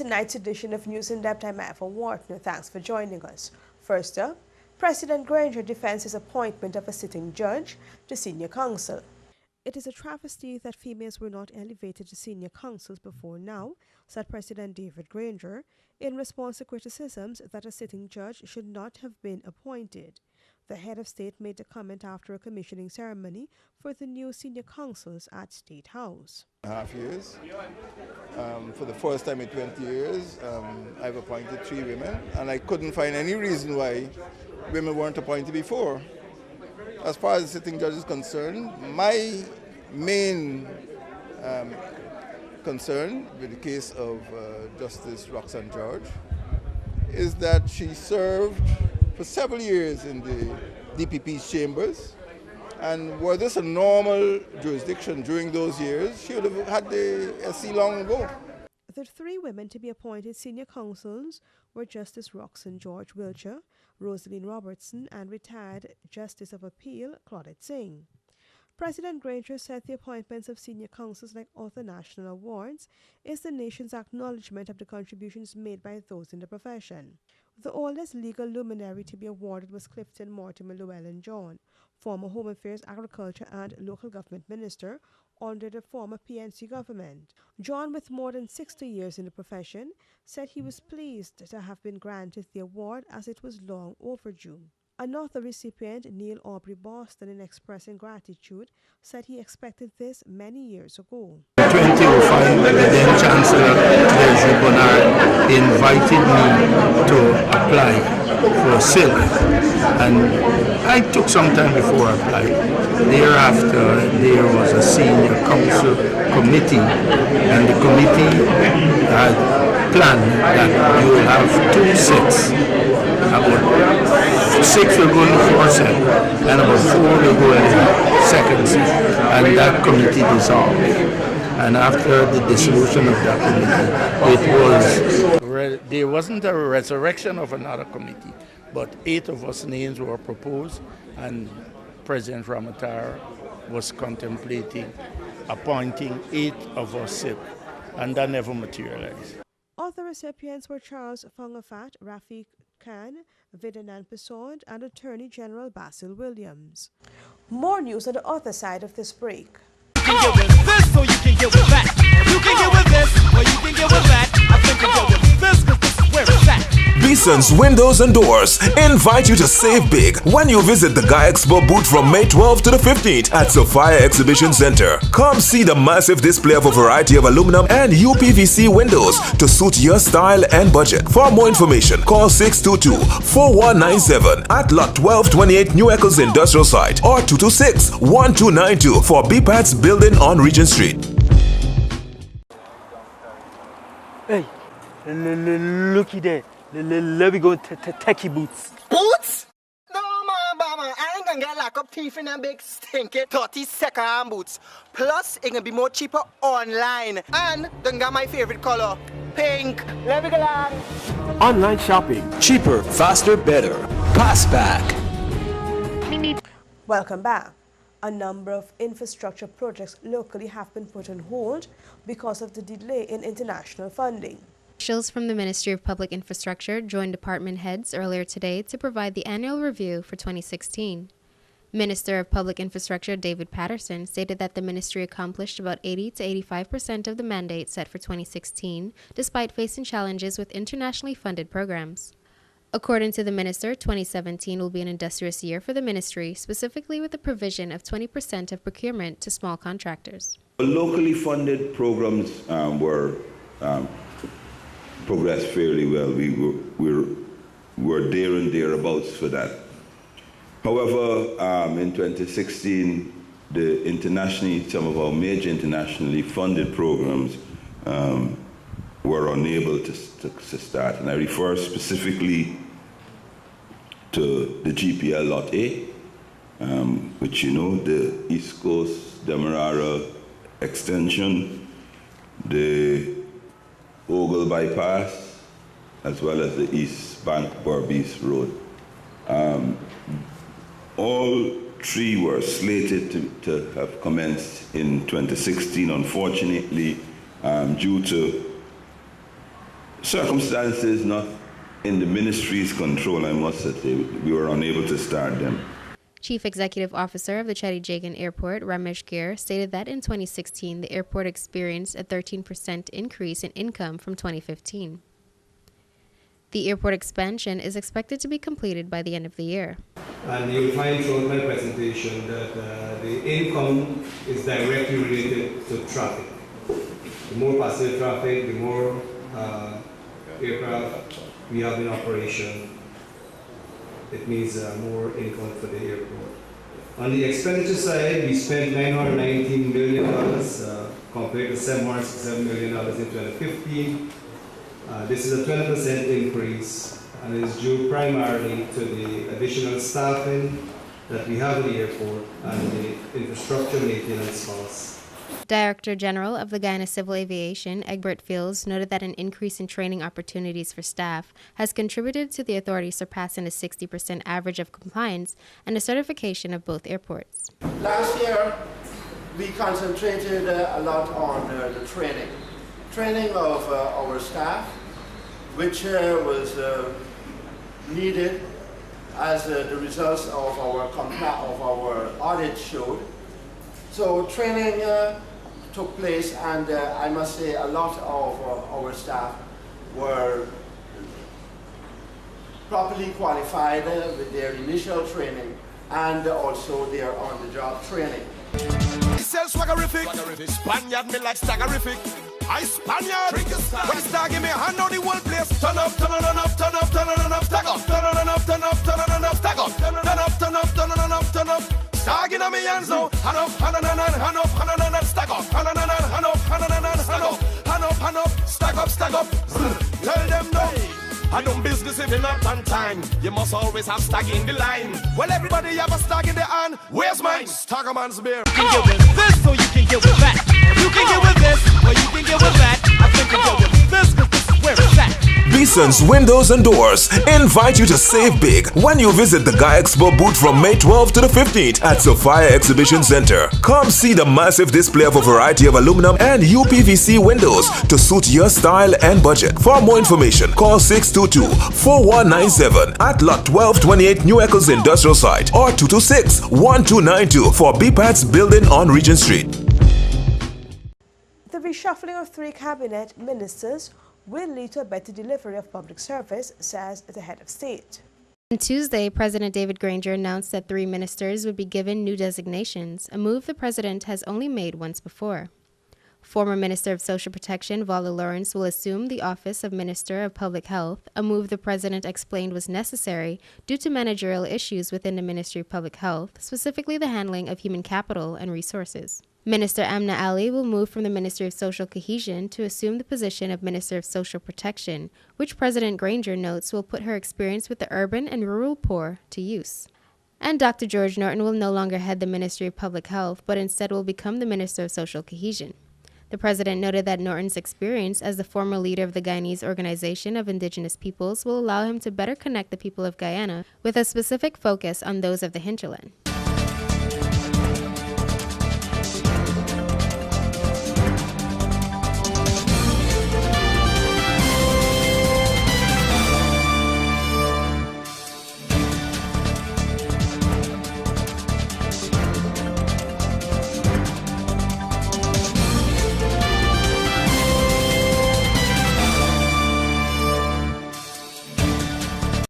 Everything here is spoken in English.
tonight's edition of News in Depth. I'm Eva Wharton. Thanks for joining us. First up, President Granger defends his appointment of a sitting judge to senior counsel. It is a travesty that females were not elevated to senior counsels before now, said President David Granger, in response to criticisms that a sitting judge should not have been appointed. The head of state made the comment after a commissioning ceremony for the new senior counsels at State House. Half years. For the first time in 20 years, I've appointed 3 women, and I couldn't find any reason why women weren't appointed before. As far as the sitting judge is concerned, my main concern with the case of Justice Roxanne George is that she served for several years in the DPP's chambers, and were this a normal jurisdiction during those years, she would have had the SC long ago. The 3 women to be appointed senior counsels were Justice Roxanne George Wiltshire, Rosaline Robertson, and retired Justice of Appeal Claudette Singh. President Granger said the appointments of senior counsels like other national awards is the nation's acknowledgement of the contributions made by those in the profession. The oldest legal luminary to be awarded was Clifton Mortimer Llewellyn-John, former Home Affairs, Agriculture and Local Government Minister under the former PNC government. John, with more than 60 years in the profession, said he was pleased to have been granted the award as it was long overdue. Another recipient, Neil Aubrey Boston, in expressing gratitude, said he expected this many years ago. 2005, the then Chancellor, Leslie Bonnard, invited me to apply for SILK, and I took some time before I applied. Thereafter, there was a senior council committee, and the committee had planned that you will have 2 sets. About 6 will go in the first set, and about 4 will go in the second set, and that committee dissolved. And after the dissolution of that committee, there wasn't a resurrection of another committee, but 8 of us names were proposed, and President Ramatara was contemplating appointing 8 of us SIP, and that never materialized. Other recipients were Charles Fongafat, Rafiq Khan, Vidyanand Persaud, and Attorney General Basil Williams. More news on the other side of this break. You can get with this or you can get with that. You can get with this or you can get with that. I think you get with this because this is where it's at. Beeson's Windows and Doors invite you to save big when you visit the Guy Expo booth from May 12th to the 15th at Sophia Exhibition Center. Come see the massive display of a variety of aluminum and UPVC windows to suit your style and budget. For more information, call 622-4197 at Lot 1228 New Eccles Industrial Site or 226-1292 for BPAT's building on Regent Street. Hey, looky there. Let me go techie boots. Boots? No, mama, I ain't gonna get lock up teeth in them big stinky 30-second boots. Plus, it can be more cheaper online. And then got my favorite color, pink. Let me go along. Online shopping. Cheaper, faster, better. Passback. Welcome back. A number of infrastructure projects locally have been put on hold because of the delay in international funding. Officials from the Ministry of Public Infrastructure joined department heads earlier today to provide the annual review for 2016. Minister of Public Infrastructure David Patterson stated that the ministry accomplished about 80 to 85% of the mandate set for 2016, despite facing challenges with internationally funded programs. According to the minister, 2017 will be an industrious year for the ministry, specifically with the provision of 20% of procurement to small contractors. Locally funded programs were progressed fairly well. We were there and thereabouts for that. However, in 2016, some of our major internationally funded programs were unable to start. And I refer specifically to the GPL Lot A, which you know, the East Coast Demerara extension, the Ogle Bypass, as well as the East Bank Berbice Road. All 3 were slated to have commenced in 2016. Unfortunately, due to circumstances not in the ministry's control, I must say, we were unable to start them. Chief Executive Officer of the Chetty Jagan Airport, Ramesh Gir, stated that in 2016, the airport experienced a 13% increase in income from 2015. The airport expansion is expected to be completed by the end of the year. And you'll find throughout my presentation that the income is directly related to traffic. The more passenger traffic, the more aircraft we have in operation, it means more income for the airport. On the expenditure side, we spent $919 million compared to $767 million in 2015. This is a 20% increase and is due primarily to the additional staffing that we have at the airport and the infrastructure maintenance costs. Director General of the Guyana Civil Aviation, Egbert Fields, noted that an increase in training opportunities for staff has contributed to the authority surpassing the 60% average of compliance and the certification of both airports. Last year, we concentrated a lot on the training of our staff, which was needed as the results of our audit showed. So training took place, and I must say a lot of our staff were properly qualified with their initial training and also their on-the-job training. He sells swaggerific. Spaniard me like staggerific. I Spaniard. When it's stag, give me a hand on the whole place. Turn up, turn up, turn up, turn up, turn up, stag up. Turn up, turn up, turn up, turn up, stag up. Turn up, turn up, turn up, turn up. Stag in me hands now. Hand up, hand up, hand up, hand up, stag up. Hand up, hand up, hand up, stag up. Hand up, hand up, stag up, stag up. Tell them no. I don't business if you're not on time. You must always have stag in the line. Well, everybody have a stag in the hand. Where's mine? Staggerman's beer. You can get with this or you can get with that. You can get with this or you can get with that. I think you can get with this because this is where it's at. Beeson's Windows and Doors invite you to save big when you visit the Guy Expo booth from May 12th to the 15th at Sophia Exhibition Center. Come see the massive display of a variety of aluminum and UPVC windows to suit your style and budget. For more information, call 622-4197 at Lot 1228 New Eccles Industrial Site or 226-1292 for BPAT's building on Regent Street. The reshuffling of 3 cabinet ministers will lead to a better delivery of public service, says the head of state. On Tuesday, President David Granger announced that 3 ministers would be given new designations, a move the president has only made once before. Former Minister of Social Protection Vala Lawrence will assume the office of Minister of Public Health, a move the president explained was necessary due to managerial issues within the Ministry of Public Health, specifically the handling of human capital and resources. Minister Amna Ali will move from the Ministry of Social Cohesion to assume the position of Minister of Social Protection, which President Granger notes will put her experience with the urban and rural poor to use. And Dr. George Norton will no longer head the Ministry of Public Health, but instead will become the Minister of Social Cohesion. The president noted that Norton's experience as the former leader of the Guyanese Organization of Indigenous Peoples will allow him to better connect the people of Guyana with a specific focus on those of the hinterland.